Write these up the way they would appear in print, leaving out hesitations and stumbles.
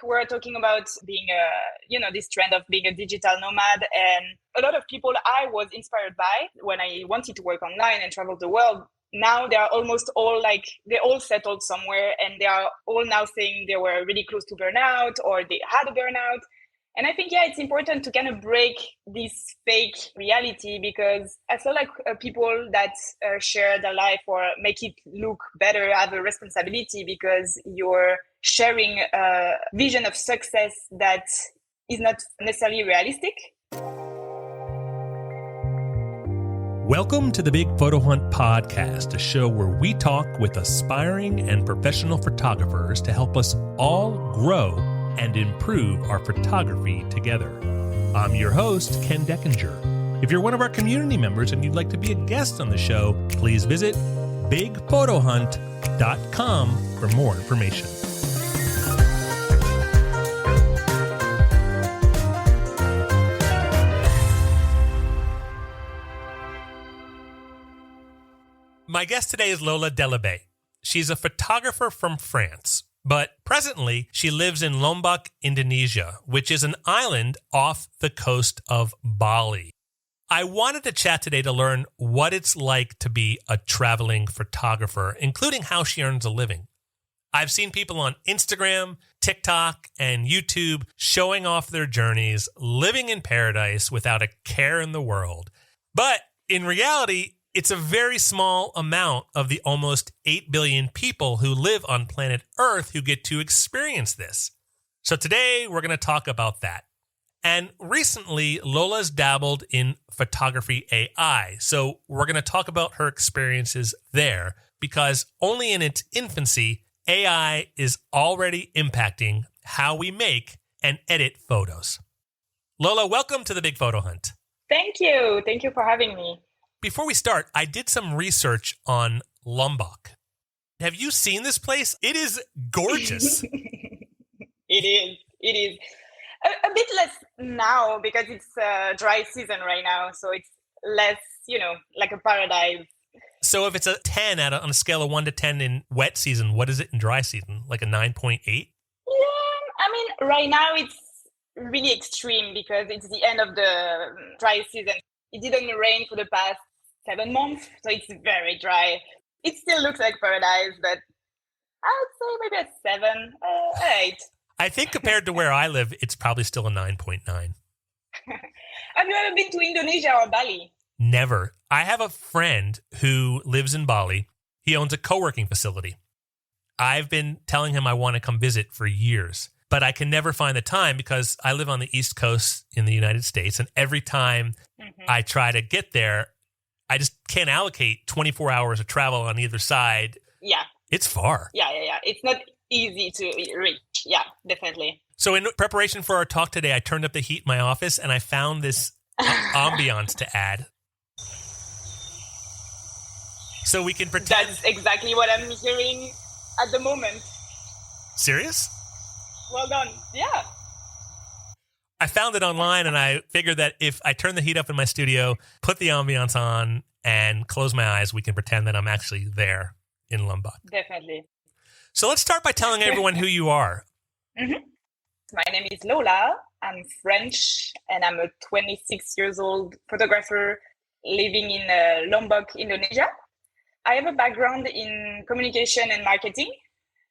we're talking about being this trend of being a digital nomad. And a lot of people I was inspired by when I wanted to work online and travel the world, now they are almost all they all settled somewhere, and they are all now saying they were really close to burnout or they had a burnout. And I think, it's important to kind of break this fake reality, because I feel like people that share their life or make it look better have a responsibility, because you're sharing a vision of success that is not necessarily realistic. Welcome to the Big Photo Hunt podcast, a show where we talk with aspiring and professional photographers to help us all grow and improve our photography together. I'm your host, Ken Deckinger. If you're one of our community members and you'd like to be a guest on the show, please visit bigphotohunt.com for more information. My guest today is Lola Delabays. She's a photographer from France, but presently she lives in Lombok, Indonesia, which is an island off the coast of Bali. I wanted to chat today to learn what it's like to be a traveling photographer, including how she earns a living. I've seen people on Instagram, TikTok, and YouTube showing off their journeys, living in paradise without a care in the world. But in reality, it's a very small amount of the almost 8 billion people who live on planet Earth who get to experience this. So today we're going to talk about that. And recently, Lola's dabbled in photography AI. So we're going to talk about her experiences there, because only in its infancy, AI is already impacting how we make and edit photos. Lola, welcome to the Big Photo Hunt. Thank you. Thank you for having me. Before we start, I did some research on Lombok. Have you seen this place? It is gorgeous. It is. A bit less now because it's dry season right now. So it's less, like a paradise. So if it's a 10 on a scale of 1 to 10 in wet season, what is it in dry season? Like a 9.8? Yeah, I mean, right now it's really extreme because it's the end of the dry season. It didn't rain for the past 7 months, so it's very dry. It still looks like paradise, but I would say maybe a 7, 8. I think compared to where I live, it's probably still a 9.9. Have you ever been to Indonesia or Bali? Never. I have a friend who lives in Bali. He owns a co-working facility. I've been telling him I want to come visit for years, but I can never find the time because I live on the East Coast in the United States, and every time I try to get there, I just can't allocate 24 hours of travel on either side. Yeah. It's far. Yeah. It's not easy to reach. Yeah, definitely. So in preparation for our talk today, I turned up the heat in my office and I found this ambiance to add. So we can pretend. That's exactly what I'm hearing at the moment. Serious? Well done. Yeah. I found it online and I figured that if I turn the heat up in my studio, put the ambiance on, and close my eyes, we can pretend that I'm actually there in Lombok. Definitely. So let's start by telling everyone who you are. My name is Lola. I'm French and I'm a 26 years old photographer living in Lombok, Indonesia. I have a background in communication and marketing.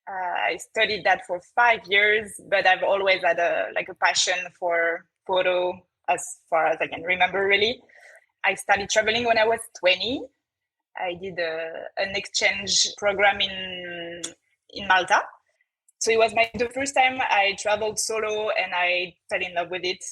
I studied that for 5 years, but I've always had a passion for photo as far as I can remember, really. I started traveling when I was 20. I did an exchange program in Malta. So it was the first time I traveled solo and I fell in love with it.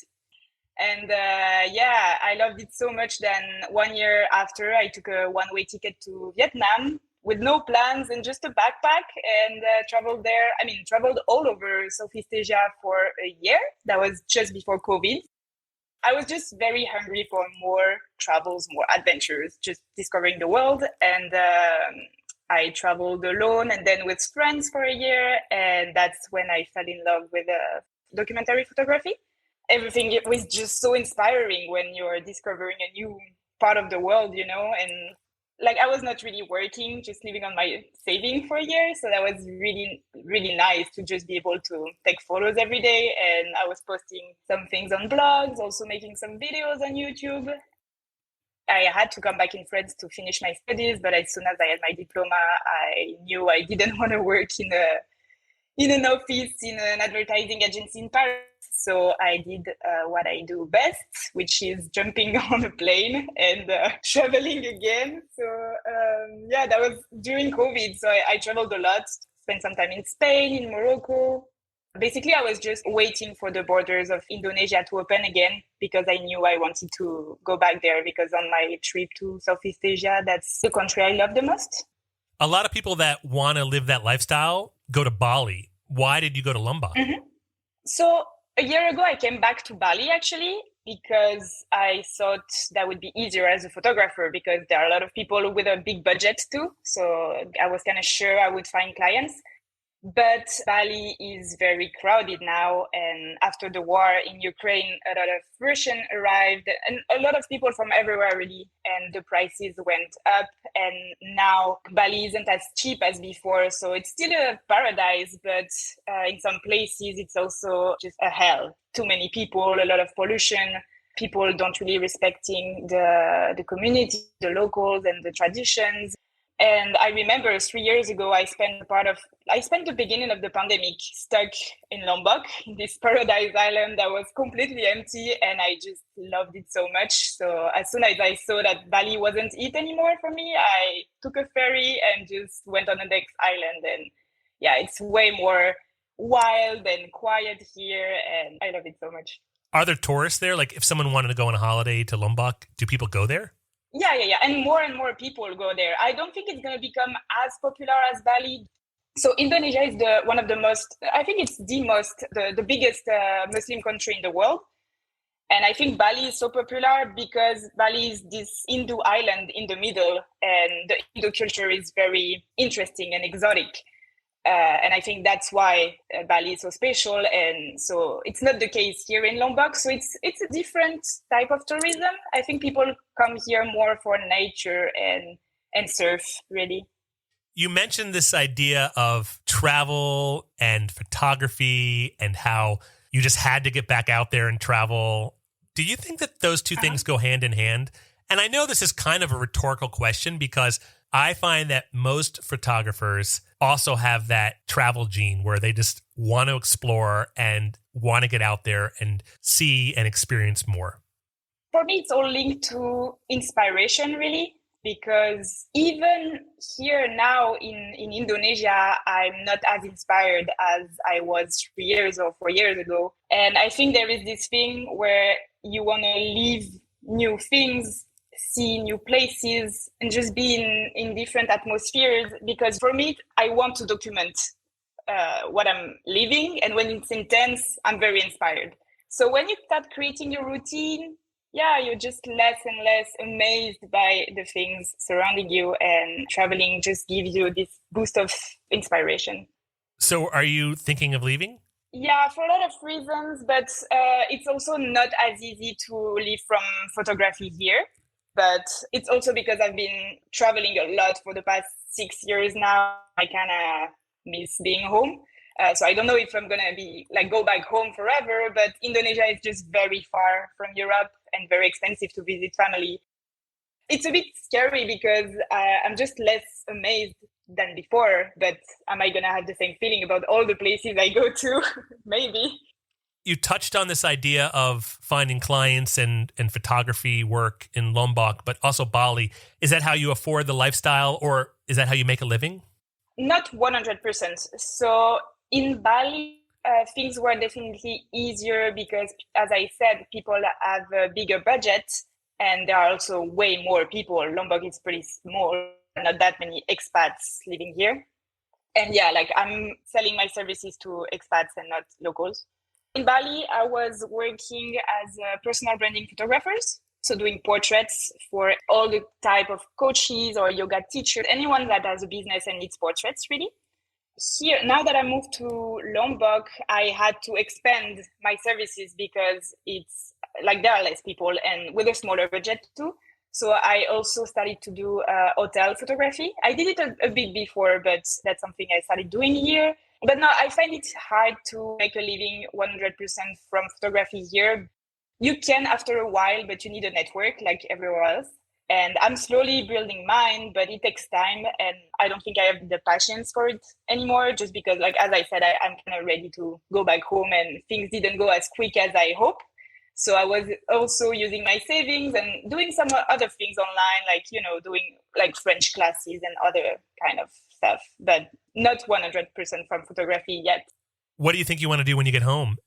And I loved it so much. Then 1 year after, I took a one-way ticket to Vietnam with no plans and just a backpack, and traveled there. Traveled all over Southeast Asia for a year. That was just before COVID. I was just very hungry for more travels, more adventures, just discovering the world. And I traveled alone and then with friends for a year. And that's when I fell in love with documentary photography. Everything was just so inspiring when you're discovering a new part of the world, and like I was not really working, just living on my saving for a year. So that was really, really nice to just be able to take photos every day. And I was posting some things on blogs, also making some videos on YouTube. I had to come back in France to finish my studies, but as soon as I had my diploma, I knew I didn't want to work in an office in an advertising agency in Paris. So I did what I do best, which is jumping on a plane and traveling again. So that was during COVID. So I traveled a lot, spent some time in Spain, in Morocco. Basically, I was just waiting for the borders of Indonesia to open again because I knew I wanted to go back there because on my trip to Southeast Asia, that's the country I love the most. A lot of people that want to live that lifestyle go to Bali. Why did you go to Lombok? Mm-hmm. So a year ago, I came back to Bali actually because I thought that would be easier as a photographer because there are a lot of people with a big budget too. So I was kind of sure I would find clients. But Bali is very crowded now. And after the war in Ukraine, a lot of Russians arrived and a lot of people from everywhere really. And the prices went up. And now Bali isn't as cheap as before. So it's still a paradise, but in some places, it's also just a hell. Too many people, a lot of pollution. People don't really respecting the community, the locals and the traditions. And I remember 3 years ago, I spent the beginning of the pandemic stuck in Lombok, in this paradise island that was completely empty. And I just loved it so much. So as soon as I saw that Bali wasn't it anymore for me, I took a ferry and just went on the next island. And yeah, it's way more wild and quiet here. And I love it so much. Are there tourists there? Like if someone wanted to go on a holiday to Lombok, do people go there? Yeah. And more people go there. I don't think it's going to become as popular as Bali. So Indonesia is the biggest Muslim country in the world. And I think Bali is so popular because Bali is this Hindu island in the middle and the Hindu culture is very interesting and exotic. And I think that's why Bali is so special. And so it's not the case here in Lombok. So it's a different type of tourism. I think people come here more for nature and surf, really. You mentioned this idea of travel and photography and how you just had to get back out there and travel. Do you think that those two things go hand in hand? And I know this is kind of a rhetorical question because I find that most photographers also have that travel gene where they just want to explore and want to get out there and see and experience more. For me, it's all linked to inspiration, really, because even here now in Indonesia, I'm not as inspired as I was 3 years or 4 years ago. And I think there is this thing where you want to live new things, see new places and just be in different atmospheres. Because for me, I want to document what I'm living. And when it's intense, I'm very inspired. So when you start creating your routine, you're just less and less amazed by the things surrounding you. And traveling just gives you this boost of inspiration. So are you thinking of leaving? Yeah, for a lot of reasons, but it's also not as easy to live from photography here. But it's also because I've been traveling a lot for the past 6 years now. I kind of miss being home. So I don't know if I'm going to go back home forever, but Indonesia is just very far from Europe and very expensive to visit family. It's a bit scary because I'm just less amazed than before, but am I going to have the same feeling about all the places I go to? Maybe. You touched on this idea of finding clients and photography work in Lombok, but also Bali. Is that how you afford the lifestyle or is that how you make a living? Not 100%. So in Bali, things were definitely easier because, as I said, people have a bigger budget and there are also way more people. Lombok is pretty small, not that many expats living here. And I'm selling my services to expats and not locals. In Bali, I was working as a personal branding photographers, so doing portraits for all the type of coaches or yoga teachers, anyone that has a business and needs portraits, really. Here, now that I moved to Lombok, I had to expand my services because it's there are less people and with a smaller budget too. So I also started to do hotel photography. I did it a bit before, but that's something I started doing here. But now I find it hard to make a living 100% from photography here. You can after a while, but you need a network like everywhere else. And I'm slowly building mine, but it takes time. And I don't think I have the patience for it anymore, just because, like, as I said, I'm kind of ready to go back home and things didn't go as quick as I hoped. So I was also using my savings and doing some other things online, like, doing like French classes and other kind of stuff, but not 100% from photography yet. What do you think you want to do when you get home?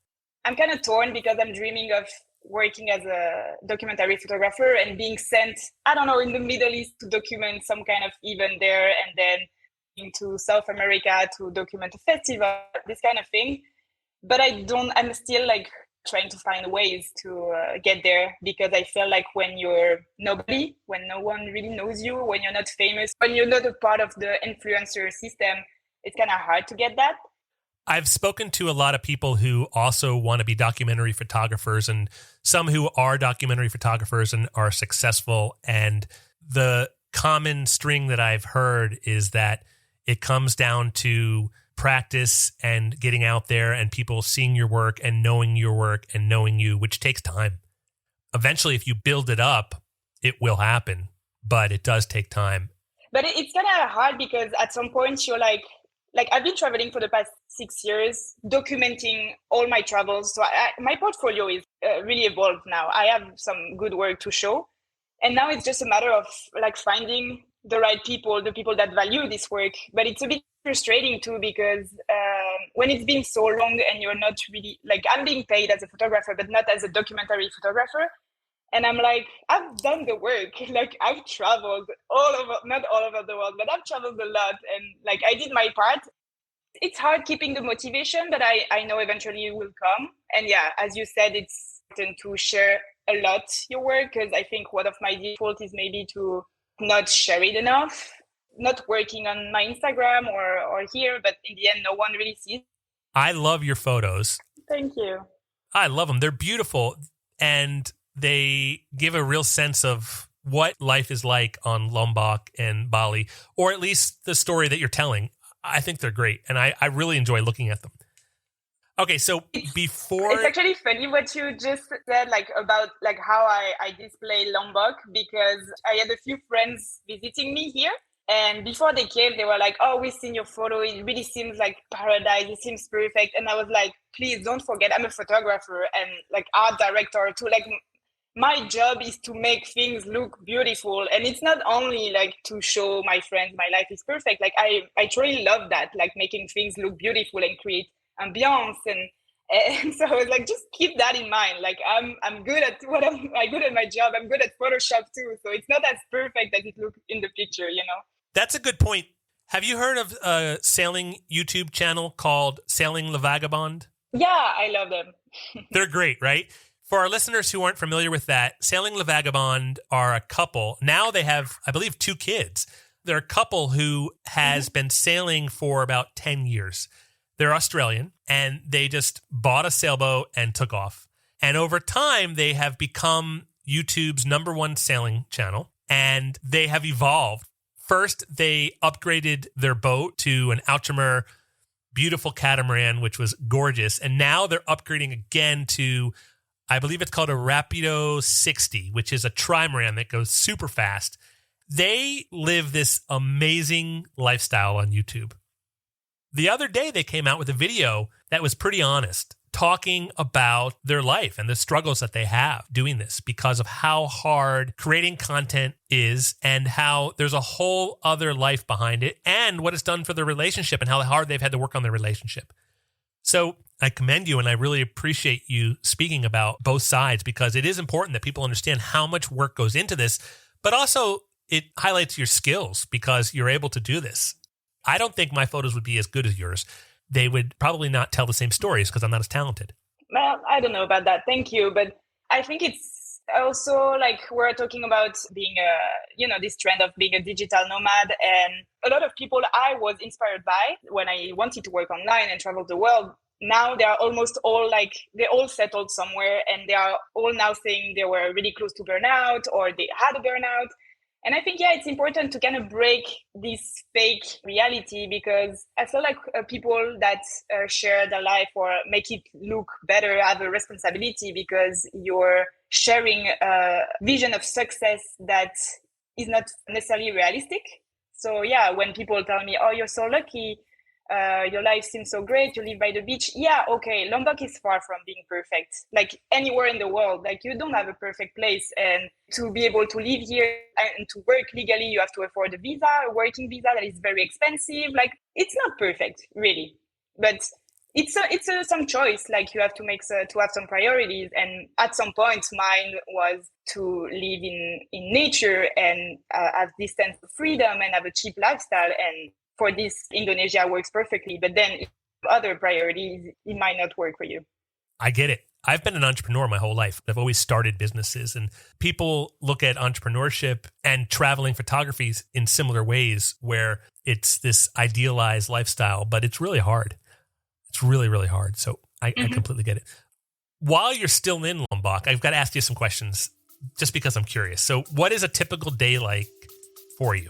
I'm kind of torn because I'm dreaming of working as a documentary photographer and being sent, I don't know, in the Middle East to document some kind of event there, and then into South America to document a festival, this kind of thing. But I'm still like trying to find ways to get there, because I feel like when you're nobody, when no one really knows you, when you're not famous, when you're not a part of the influencer system, it's kind of hard to get that. I've spoken to a lot of people who also want to be documentary photographers, and some who are documentary photographers and are successful. And the common string that I've heard is that it comes down to practice and getting out there and people seeing your work and knowing your work and knowing you, which takes time. Eventually, if you build it up, it will happen, but it does take time. But it's kind of hard because at some point you're like I've been traveling for the past 6 years, documenting all my travels. So my portfolio is really evolved now. I have some good work to show. And now it's just a matter of like finding the right people, the people that value this work. But it's a bit frustrating too, because when it's been so long and you're not really, like, I'm being paid as a photographer, but not as a documentary photographer. And I'm like, I've done the work. Like, I've traveled not all over the world, but I've traveled a lot. And like, I did my part. It's hard keeping the motivation, but I know eventually it will come. And yeah, as you said, it's important to share a lot your work, because I think one of my default is maybe to not share it enough, not working on my Instagram or here, but in the end, no one really sees. I love your photos. Thank you. I love them. They're beautiful. And they give a real sense of what life is like on Lombok and Bali, or at least the story that you're telling. I think they're great, and I really enjoy looking at them. Okay, so before... It's actually funny what you just said, like, about like how I display Lombok, because I had a few friends visiting me here, and before they came, they were like, oh, we've seen your photo. It really seems like paradise. It seems perfect. And I was like, please don't forget, I'm a photographer and like art director too. Like, my job is to make things look beautiful, and it's not only like to show my friends my life is perfect. Like, I truly love that, like making things look beautiful and create ambiance, and so I was like, just keep that in mind. Like, I'm good at I'm good at my job. I'm good at Photoshop too, so it's not as perfect as it looks in the picture, you know. That's a good point. Have you heard of a sailing YouTube channel called Sailing the Vagabond? Yeah, I love them. They're great, right? For our listeners who aren't familiar with that, Sailing the Vagabond are a couple. Now they have, I believe, 2 kids. They're a couple who has been sailing for about 10 years. They're Australian, and they just bought a sailboat and took off. And over time, they have become YouTube's #1 sailing channel, and they have evolved. First, they upgraded their boat to an Outremer beautiful catamaran, which was gorgeous. And now they're upgrading again to, I believe it's called a Rapido 60, which is a trimaran that goes super fast. They live this amazing lifestyle on YouTube. The other day, they came out with a video that was pretty honest, talking about their life and the struggles that they have doing this because of how hard creating content is and how there's a whole other life behind it and what it's done for their relationship and how hard they've had to work on their relationship. So I commend you, and I really appreciate you speaking about both sides, because it is important that people understand how much work goes into this, but also it highlights your skills because you're able to do this. I don't think my photos would be as good as yours. They would probably not tell the same stories because I'm not as talented. Well, I don't know about that. Thank you. But I think it's also like we're talking about being this trend of being a digital nomad. And a lot of people I was inspired by when I wanted to work online and travel the world, now they are almost all like, they all settled somewhere, and they are all now saying they were really close to burnout or they had a burnout. And I think, yeah, it's important to kind of break this fake reality, because I feel like people that share their life or make it look better have a responsibility, because you're sharing a vision of success that is not necessarily realistic. So yeah, when people tell me, oh, you're so lucky, your life seems so great, you live by the beach. Yeah, okay, Lombok is far from being perfect. Like anywhere in the world, like you don't have a perfect place. And to be able to live here and to work legally, you have to afford a working visa that is very expensive. Like it's not perfect, really. But it's some choice. Like you have to make to have some priorities. And at some point, mine was to live in nature and have this sense of freedom and have a cheap lifestyle. And for this, Indonesia works perfectly. But then other priorities, it might not work for you. I get it. I've been an entrepreneur my whole life. I've always started businesses, and people look at entrepreneurship and traveling photography in similar ways, where it's this idealized lifestyle, but it's really hard. It's really, really hard. So I completely get it. While you're still in Lombok, I've got to ask you some questions just because I'm curious. So what is a typical day like for you?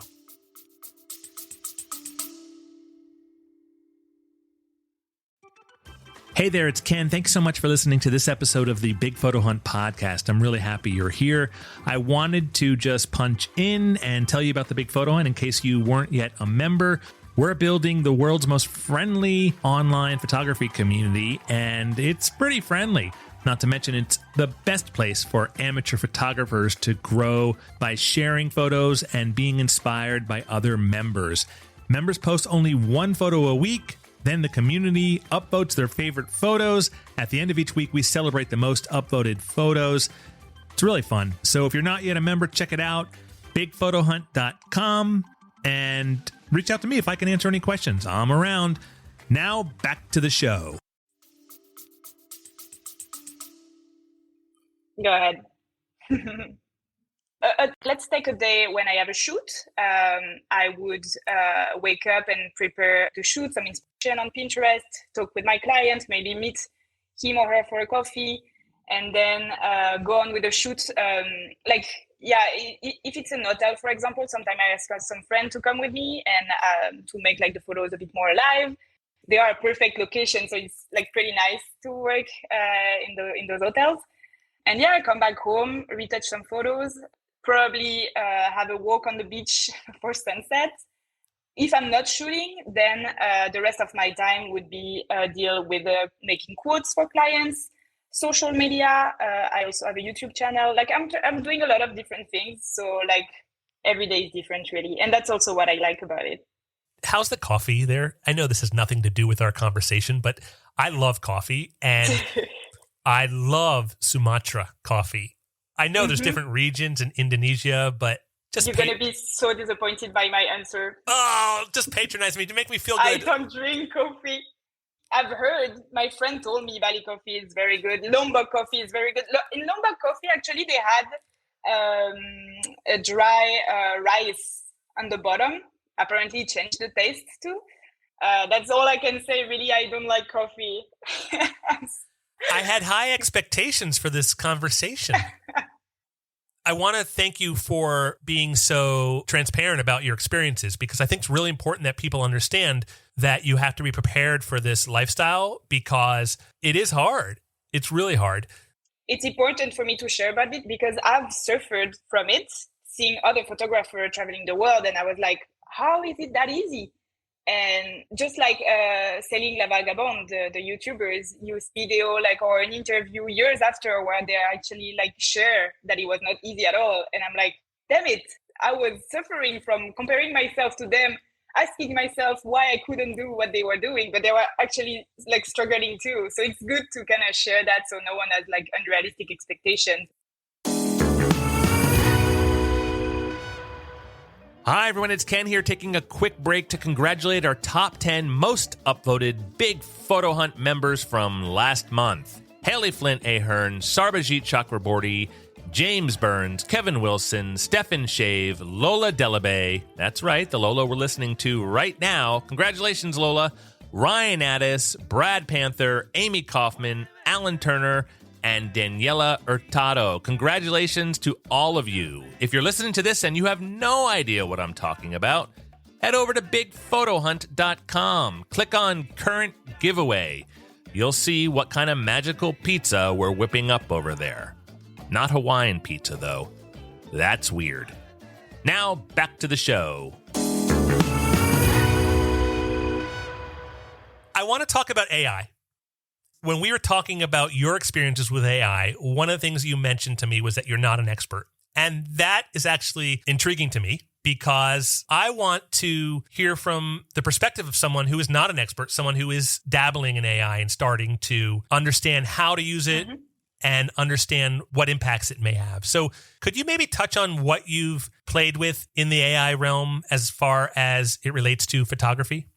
Hey there, it's Ken. Thanks so much for listening to this episode of the Big Photo Hunt podcast. I'm really happy you're here. I wanted to just punch in and tell you about the Big Photo Hunt in case you weren't yet a member. We're building the world's most friendly online photography community, and it's pretty friendly. Not to mention, it's the best place for amateur photographers to grow by sharing photos and being inspired by other members. Members post only one photo a week. Then the community upvotes their favorite photos. At the end of each week, we celebrate the most upvoted photos. It's really fun. So if you're not yet a member, check it out, bigphotohunt.com, and reach out to me if I can answer any questions. I'm around. Now back to the show. Go ahead. Let's take a day when I have a shoot. I would wake up and prepare the shoot, some inspiration on Pinterest, talk with my client, maybe meet him or her for a coffee, and then go on with the shoot. If it's an hotel, for example, sometimes I ask some friend to come with me and to make like the photos a bit more alive. They are a perfect location, so it's like pretty nice to work in those hotels. And yeah, I come back home, retouch some photos, probably have a walk on the beach for sunset. If I'm not shooting, then the rest of my time would be deal with making quotes for clients, social media. I also have a YouTube channel. Like I'm doing a lot of different things. So like every day is different, really. And that's also what I like about it. How's the coffee there? I know this has nothing to do with our conversation, but I love coffee, and I love Sumatra coffee. I know there's different regions in Indonesia, but just you're going to be so disappointed by my answer. Oh, just patronize me to make me feel good. I don't drink coffee. I've heard, my friend told me Bali coffee is very good. Lombok coffee is very good. In Lombok coffee, actually, they had a dry rice on the bottom. Apparently, it changed the taste too. That's all I can say. Really, I don't like coffee. I had high expectations for this conversation. I want to thank you for being so transparent about your experiences, because I think it's really important that people understand that you have to be prepared for this lifestyle, because it is hard. It's really hard. It's important for me to share about it because I've suffered from it, seeing other photographers traveling the world. And I was like, how is it that easy? And just like Selling La Vagabonde, the YouTubers use video or an interview years after where they actually share that it was not easy at all. And I'm like, damn it, I was suffering from comparing myself to them, asking myself why I couldn't do what they were doing, but they were actually struggling too. So it's good to kind of share that so no one has unrealistic expectations. Hi, everyone. It's Ken here, taking a quick break to congratulate our top 10 most upvoted Big Photo Hunt members from last month. Haley Flint Ahern, Sarbajit Chakraborty, James Burns, Kevin Wilson, Stefan Shave, Lola Delabays. That's right, the Lola we're listening to right now. Congratulations, Lola. Ryan Addis, Brad Panther, Amy Kaufman, Alan Turner, and Daniela Hurtado. Congratulations to all of you. If you're listening to this and you have no idea what I'm talking about, head over to bigphotohunt.com. Click on Current Giveaway. You'll see what kind of magical pizza we're whipping up over there. Not Hawaiian pizza, though. That's weird. Now, back to the show. I want to talk about AI. When we were talking about your experiences with AI, one of the things you mentioned to me was that you're not an expert. And that is actually intriguing to me because I want to hear from the perspective of someone who is not an expert, someone who is dabbling in AI and starting to understand how to use it and understand what impacts it may have. So could you maybe touch on what you've played with in the AI realm as far as it relates to photography?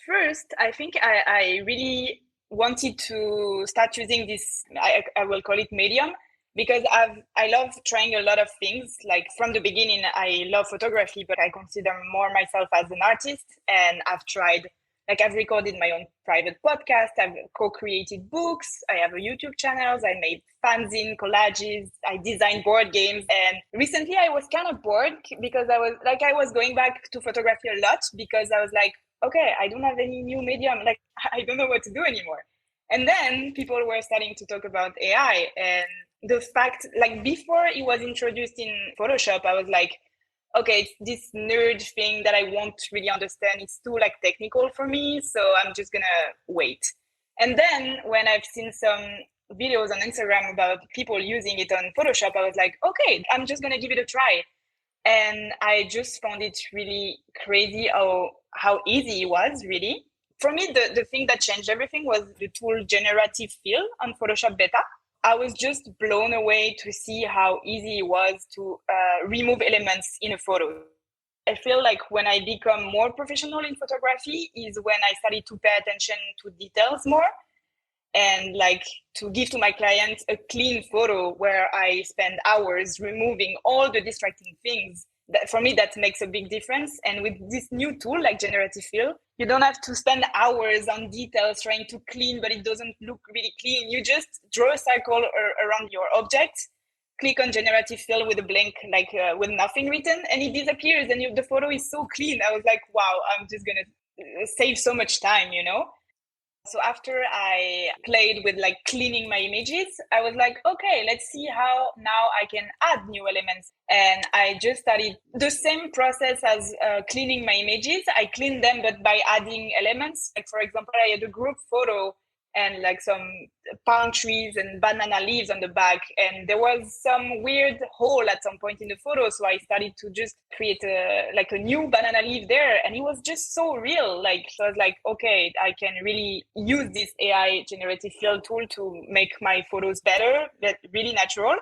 First, I think I really wanted to start using this, I will call it medium, because I love trying a lot of things. Like from the beginning, I love photography, but I consider more myself as an artist. And I've recorded my own private podcast. I've co-created books. I have a YouTube channel. I made fanzine collages. I designed board games. And recently I was kind of bored because I was going back to photography a lot because I was like, okay, I don't have any new medium. Like, I don't know what to do anymore. And then people were starting to talk about AI. And the fact, like before it was introduced in Photoshop, I was like, okay, it's this nerd thing that I won't really understand. It's too like technical for me. So I'm just going to wait. And then when I've seen some videos on Instagram about people using it on Photoshop, I was like, okay, I'm just going to give it a try. And I just found it really crazy how easy it was, really. For me, the thing that changed everything was the tool Generative Fill on Photoshop Beta. I was just blown away to see how easy it was to remove elements in a photo. I feel like when I become more professional in photography is when I started to pay attention to details more and like to give to my clients a clean photo where I spend hours removing all the distracting things. That, for me, that makes a big difference. And with this new tool like Generative Fill, you don't have to spend hours on details trying to clean, but it doesn't look really clean. You just draw a circle around your object, click on Generative Fill with a blank, with nothing written, and it disappears. And the photo is so clean. I was like, wow, I'm just going to save so much time, you know? So after I played with like cleaning my images, I was like, okay, let's see how now I can add new elements. And I just started the same process as cleaning my images. I cleaned them, but by adding elements. Like, for example, I had a group photo and like some palm trees and banana leaves on the back. And there was some weird hole at some point in the photo. So I started to just create a new banana leaf there. And it was just so real. So I was like, okay, I can really use this AI generative fill tool to make my photos better, but really natural.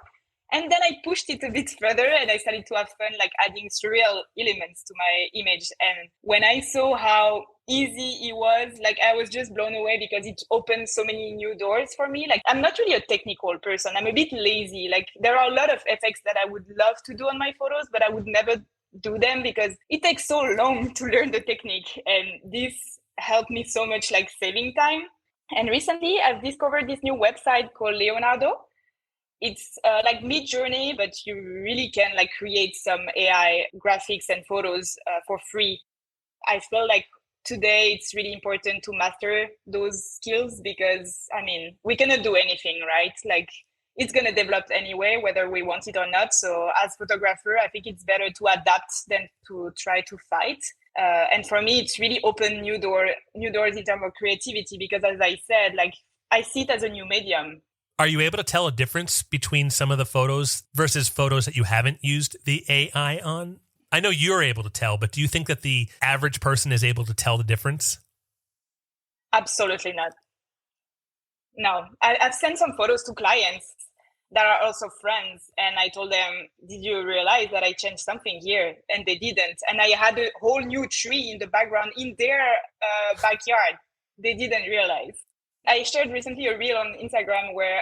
And then I pushed it a bit further and I started to have fun, like adding surreal elements to my image. And when I saw how easy it was, like I was just blown away because it opened so many new doors for me. Like I'm not really a technical person. I'm a bit lazy. Like there are a lot of effects that I would love to do on my photos, but I would never do them because it takes so long to learn the technique. And this helped me so much, like saving time. And recently I've discovered this new website called Leonardo. It's like Mid-Journey, but you really can like create some AI graphics and photos for free. I feel like today it's really important to master those skills because, I mean, we cannot do anything, right? Like it's going to develop anyway, whether we want it or not. So as photographer, I think it's better to adapt than to try to fight. And for me, it's really opened new doors in terms of creativity because as I said, like I see it as a new medium. Are you able to tell a difference between some of the photos versus photos that you haven't used the AI on? I know you're able to tell, but do you think that the average person is able to tell the difference? Absolutely not. No, I've sent some photos to clients that are also friends. And I told them, did you realize that I changed something here? And they didn't. And I had a whole new tree in the background in their backyard. They didn't realize. I shared recently a reel on Instagram where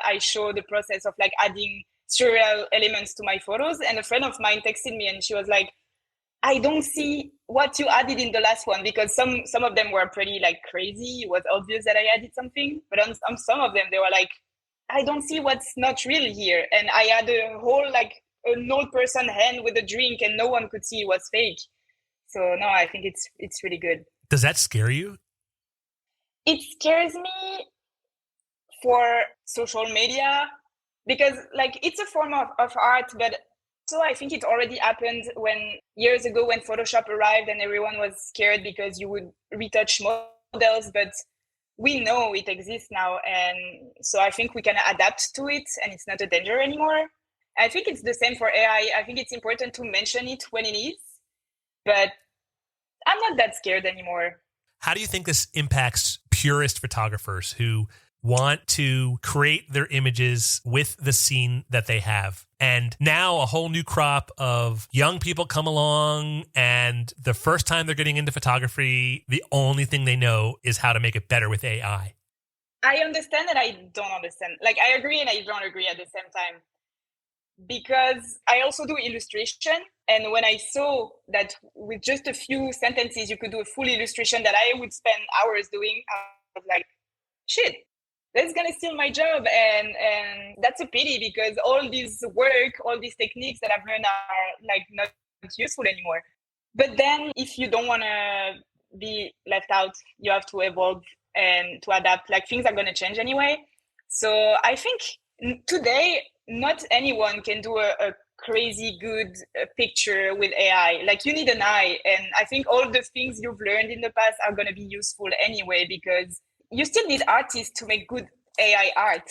I show the process of like adding surreal elements to my photos. And a friend of mine texted me and she was like, I don't see what you added in the last one, because some of them were pretty like crazy. It was obvious that I added something, but on some of them they were like, I don't see what's not real here. And I had a whole like an old person hand with a drink, and no one could see it was fake. So no, I think it's really good. Does that scare you? It scares me for social media, because like it's a form of art, but so I think it already happened years ago when Photoshop arrived and everyone was scared because you would retouch models, but we know it exists now. And so I think we can adapt to it and it's not a danger anymore. I think it's the same for AI. I think it's important to mention it when it is, but I'm not that scared anymore. How do you think this impacts purist photographers who want to create their images with the scene that they have? And now a whole new crop of young people come along, and the first time they're getting into photography, the only thing they know is how to make it better with AI. I understand and I don't understand. Like, I agree and I don't agree at the same time. Because I also do illustration. And when I saw that with just a few sentences, you could do a full illustration that I would spend hours doing, I was like, shit, that's going to steal my job. And that's a pity, because all this work, all these techniques that I've learned are like not useful anymore. But then if you don't want to be left out, you have to evolve and to adapt. Like, things are going to change anyway. So I think today, not anyone can do a crazy good picture with AI. Like, you need an eye. And I think all the things you've learned in the past are going to be useful anyway, because you still need artists to make good AI art.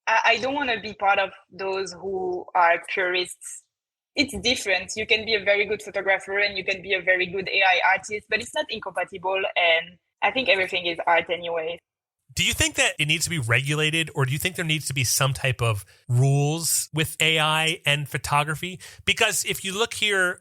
I don't want to be part of those who are purists. It's different. You can be a very good photographer and you can be a very good AI artist, but it's not incompatible. And I think everything is art anyway. Do you think that it needs to be regulated, or do you think there needs to be some type of rules with AI and photography? Because if you look here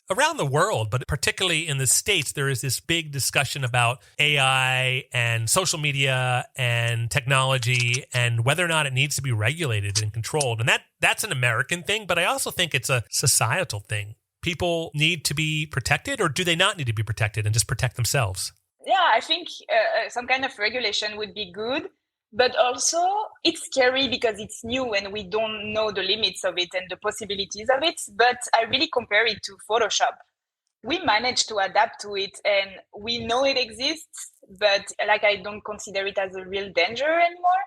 around the world, but particularly in the States, there is this big discussion about AI and social media and technology and whether or not it needs to be regulated and controlled. And that's an American thing, but I also think it's a societal thing. People need to be protected, or do they not need to be protected and just protect themselves? Yeah, I think some kind of regulation would be good, but also it's scary because it's new and we don't know the limits of it and the possibilities of it. But I really compare it to Photoshop. We managed to adapt to it and we know it exists, but like, I don't consider it as a real danger anymore.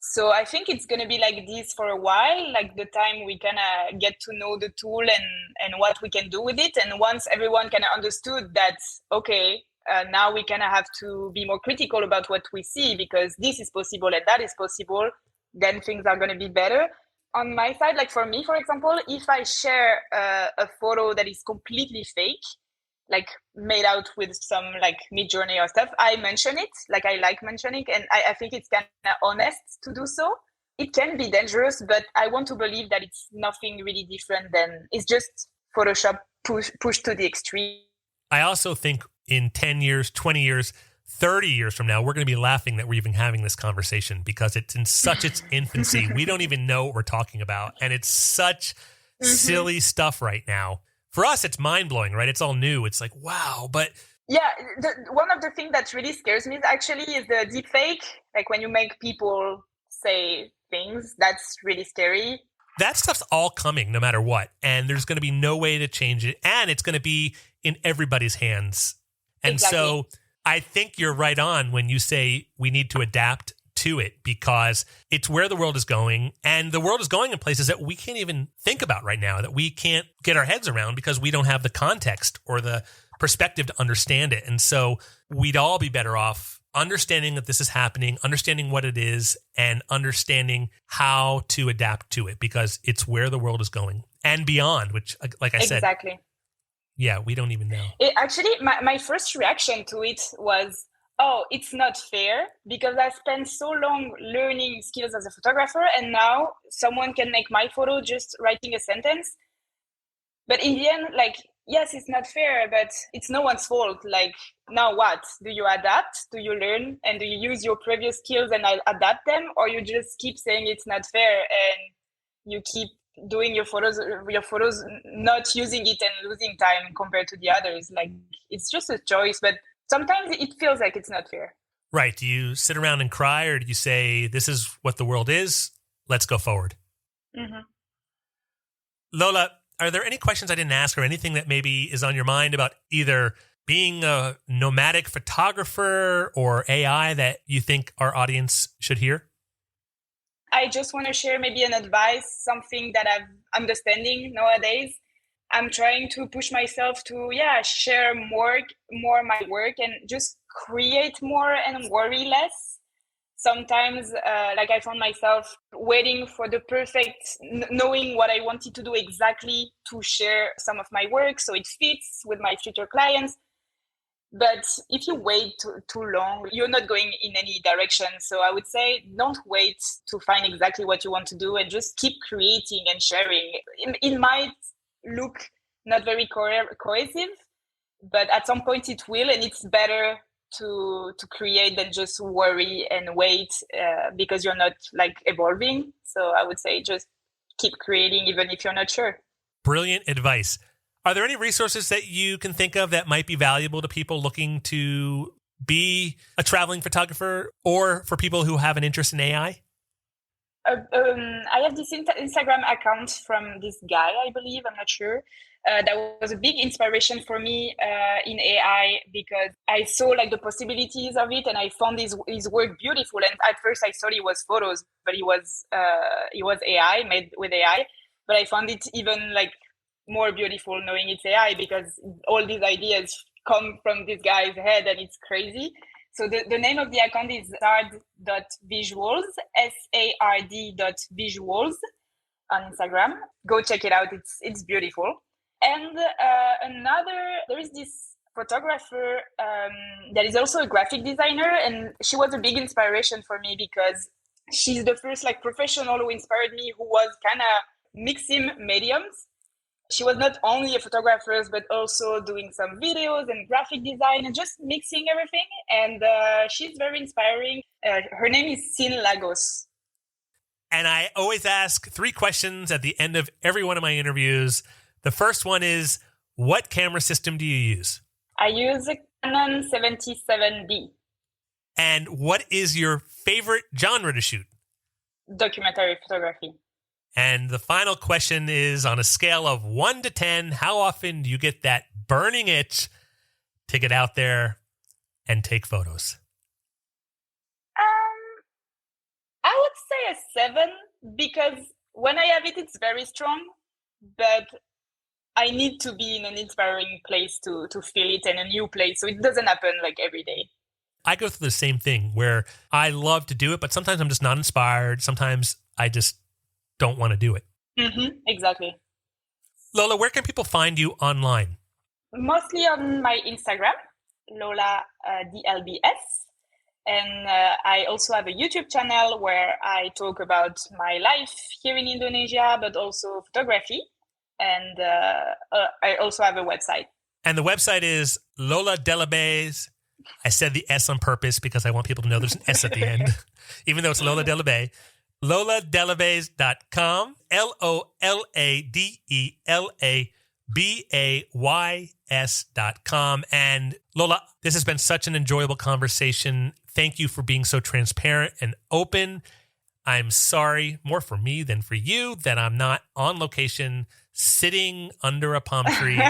So I think it's going to be like this for a while, like the time we kind of get to know the tool and what we can do with it. And once everyone kind of understood that, okay, now we kind of have to be more critical about what we see, because this is possible and that is possible, then things are going to be better. On my side, like for me, for example, if I share a photo that is completely fake, like made out with some like Mid-Journey or stuff, I mention it, like I like mentioning, and I think it's kind of honest to do so. It can be dangerous, but I want to believe that it's nothing really different than, it's just Photoshop pushed to the extreme. I also think in 10 years, 20 years, 30 years from now, we're going to be laughing that we're even having this conversation, because it's in such its infancy. We don't even know what we're talking about. And it's such silly stuff right now. For us, it's mind-blowing, right? It's all new. It's like, wow. But yeah, one of the things that really scares me actually is the deepfake. Like when you make people say things, that's really scary. That stuff's all coming no matter what. And there's going to be no way to change it. And it's going to be in everybody's hands. And exactly. So I think you're right on when you say we need to adapt to it, because it's where the world is going, and the world is going in places that we can't even think about right now, that we can't get our heads around because we don't have the context or the perspective to understand it. And so we'd all be better off understanding that this is happening, understanding what it is, and understanding how to adapt to it, because it's where the world is going and beyond, which, like I said, exactly. Yeah, we don't even know. Actually, my first reaction to it was, oh, it's not fair, because I spent so long learning skills as a photographer, and now someone can make my photo just writing a sentence. But in the end, like, yes, it's not fair, but it's no one's fault. Like, now what? Do you adapt? Do you learn? And do you use your previous skills and adapt them? Or you just keep saying it's not fair and you keep doing your photos, not using it and losing time compared to the others. Like, it's just a choice, but sometimes it feels like it's not fair. Right. Do you sit around and cry, or do you say, this is what the world is, let's go forward? Mm-hmm. Lola, are there any questions I didn't ask or anything that maybe is on your mind about either being a nomadic photographer or AI that you think our audience should hear? I just want to share maybe an advice, something that I'm understanding nowadays. I'm trying to push myself to, share more my work and just create more and worry less. Sometimes, I found myself waiting for the perfect, knowing what I wanted to do exactly to share some of my work so it fits with my future clients. But if you wait too long, you're not going in any direction. So I would say don't wait to find exactly what you want to do and just keep creating and sharing. It might look not very cohesive, but at some point it will, and it's better to create than just worry and wait because you're not evolving. So I would say just keep creating even if you're not sure. Brilliant advice. Are there any resources that you can think of that might be valuable to people looking to be a traveling photographer, or for people who have an interest in AI? I have this Instagram account from this guy, I believe, I'm not sure. That was a big inspiration for me in AI because I saw the possibilities of it, and I found his work beautiful. And at first I thought it was photos, but it was AI, made with AI. But I found it even more beautiful knowing it's AI because all these ideas come from this guy's head, and it's crazy. So the name of the account is sard.visuals, SARD.visuals on Instagram. Go check it out. It's beautiful. And there is this photographer that is also a graphic designer, and she was a big inspiration for me because she's the first professional who inspired me, who was kind of mixing mediums. She was not only a photographer, but also doing some videos and graphic design and just mixing everything. And she's very inspiring. Her name is Sin Lagos. And I always ask 3 questions at the end of every one of my interviews. The first one is, what camera system do you use? I use a Canon 77D. And what is your favorite genre to shoot? Documentary photography. And the final question is, on a scale of 1 to 10, how often do you get that burning itch to get out there and take photos? I would say a 7 because when I have it, it's very strong. But I need to be in an inspiring place to feel it, and a new place. So it doesn't happen every day. I go through the same thing where I love to do it, but sometimes I'm just not inspired. Sometimes I just don't want to do it. Mm-hmm, exactly. Lola, where can people find you online? Mostly on my Instagram, Lola Delabays. And I also have a YouTube channel where I talk about my life here in Indonesia, but also photography. And I also have a website. And the website is Lola Delabays. I said the S on purpose because I want people to know there's an S at the end, even though it's Lola Delabays. LolaDelabays.com, LolaDelabays.com. And Lola, this has been such an enjoyable conversation. Thank you for being so transparent and open. I'm sorry, more for me than for you, that I'm not on location sitting under a palm tree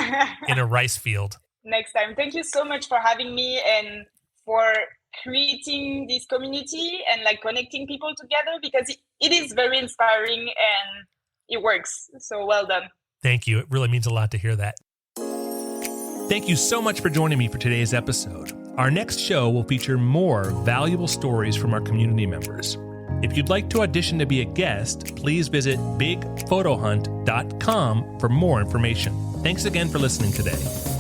in a rice field. Next time. Thank you so much for having me and for creating this community and connecting people together, because it is very inspiring and it works. So well done. Thank you. It really means a lot to hear that. Thank you so much for joining me for today's episode. Our next show will feature more valuable stories from our community members. If you'd like to audition to be a guest, please visit bigphotohunt.com for more information. Thanks again for listening today.